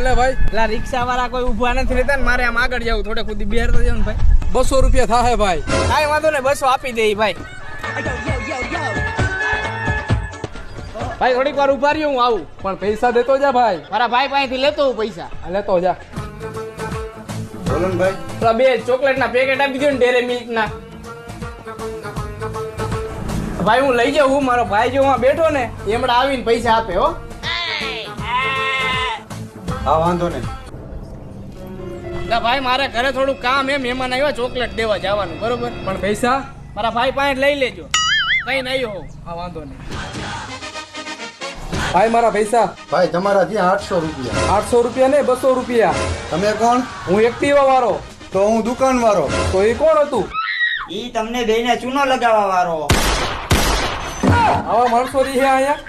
લે ભાઈ? પેલા રિક્ષા વાળા કોઈ ઊભા નથી રહેતા ને મારે આમ આગળ જવું, થોડે ખુદી બિહાર તો જવું ભાઈ. 200 રૂપિયા થાય ભાઈ. કાંઈ વાંધો નહીં, 200 આપી દે ભાઈ. ભાઈ થોડીક વાર ઉભા રહ્યો, હું આવું. પણ પૈસા દેતો જા ભાઈ. મારા ભાઈ પાસેથી લેતો હું પૈસા. આ લેતો જા. બોલો ને ભાઈ. પેલા 2 ચોકલેટના પેકેટ આપી દો ને, ડેરી મિલ્કના. ભાઈ હું લઈ જાઉં, મારો ભાઈ જો બેઠો ને એમડા આવીને પૈસા આપે હો. હા વાંધો નહીં. ભાઈ મારે ઘરે થોડું કામ એમ મહેમાન આવ્યા, ચોકલેટ દેવા જવાનું બરોબર. પણ પૈસા મારા ભાઈ પાસે લઈ લેજો, કઈ નહીં હો. હા વાંધો નહીં. ભાઈ મારા પૈસા. ભાઈ તમારા ત્યાં 800 રૂપિયા. 800 રૂપિયા ને 200 રૂપિયા. તમે કોણ? હું એક્ટિવા વાળો. તો હું દુકાન વાળો. તો એ કોણ હતું? ઈ તમને બેને ચૂનો લગાવવા વાળો. આવા માણસો રહી અહીંયા.